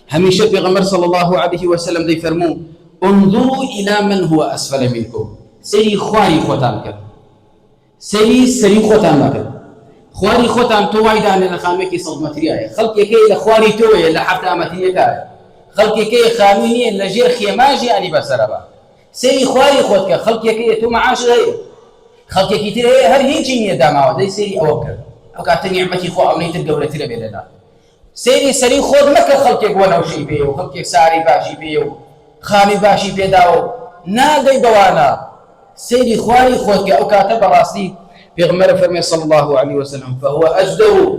هميشه پیغمبر صلى الله عليه وسلم دي فرمو انظروا الى من هو اسفل منكم سري خواري خوتان كر سري خوتان ما كر خواري خوتان تو وايدان لخامكي صدمتريا خلق يكي لخواري تو لا حتى امتيكا خلق يكي خاميني لجير خيماجي يعني بسربا سري خواري خوتك خلق يكي تو معاش هي خلق يكي تري هر هيجي داماو دي سري اوكر او كانت نعمتي خو او نيت الدوله تري بيننا سري خود مكه خلقك ولو شي بيه وخلقك ساري باشي بيه خامي باشي بيداو ناقي بوانا سيدي خواري خوتك او كاتب راسي بيغمر فرمي صلى الله عليه وسلم فهو اجدر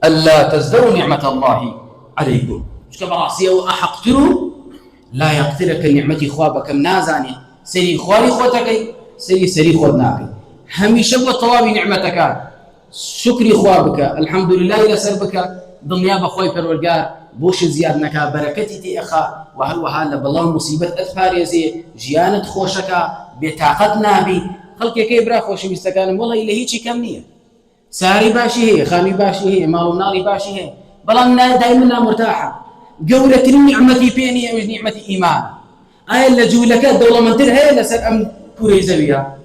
الا تزدروا نعمه الله عليكم مش كبراسي او احقتروا لا يقتلك نعمتي خوابك منازاني سيدي خواري خوتك سيدي خود ناقي هميشه طوابي نعمتك شكري خوابك الحمد لله لسربك دنيا بخوي پروردگار بوش زیاد نکا برکتی تی اخا وهل وهال بلان مصیبت اتفاريزي جيانت خوشكا بطاقت نابي خلقي كي برا خوش مستكان والله الا هيجي كم نيه ساري باشي هي خامي باشي هي مال ناري باشي هي بلان دائما مرتاحه قولت نعمتي بيني او نعمتي ايمان اي اللي جولك الدوله من ترها لسر ام كوريزه بها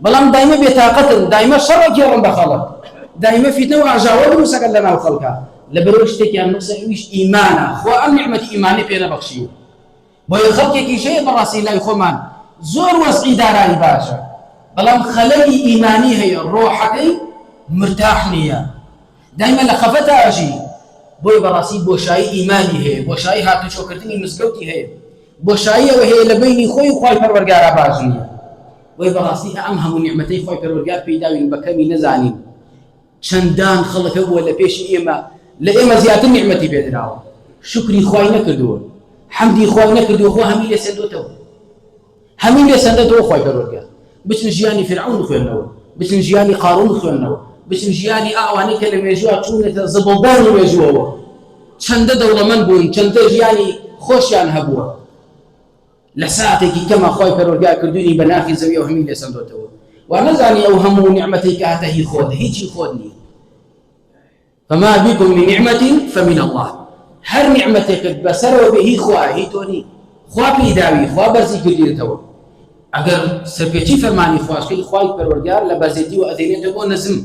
بلان دائما بطاقت دائما شر كيرم بخلق دائما فتنه وعجاوه وسكن لنا وخلقها لبروشتك يا نفس ويش إيمانا خو أم نعمة إيماني بينا بخشيو بيخلقك شيء براسي لا يخمان زور وسعي داراني باشا بلام خلقي إيماني هي روحك مرتاح نيا دائما لخفتها أجي بوي براسي بوشاي إيماني هي بوشاي هاتو شوكرتني مسكوتي هي بوشاي وهي لبيني خوي خوي پروردگار باجنيا بوي براسي أمهم نعمتي خوي پروردگار بيداوي بكمي نزانين چندان خلق ولا بيش إيما لإما زيادة نعمتي بيدراو شكري خواي نكردو حمدي خواي نكردو خو همي لسندوتو همي لسندوتو خواي پروردگار بچن جياني فرعون خوينو بچن جياني قارون خوينو بچن جياني اعواني كلمه جوا چون زبلدان وجوا چند دولة من بون چند جياني خوشيان هبوا لساتك كما خواي پروردگار كردوني بناخي زويه وهمي لسندوتو وانا زاني او همو نعمتي كاته هي خود هيجي خودني فما بكم من نعمة فمن الله هر نعمتك بسر به خوا هي توني خوا بيداوي خوا برزي كردي تو اگر سرپيچي فرماني خواش كي خواي پروردگار لبرزيتي واذينته بو نزم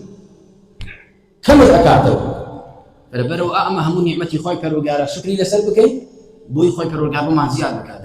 كم اكاتو فربرو اما هم نعمتي خواي پروردگار شكري لسر بكي بوي خواي پروردگار ما زياد بك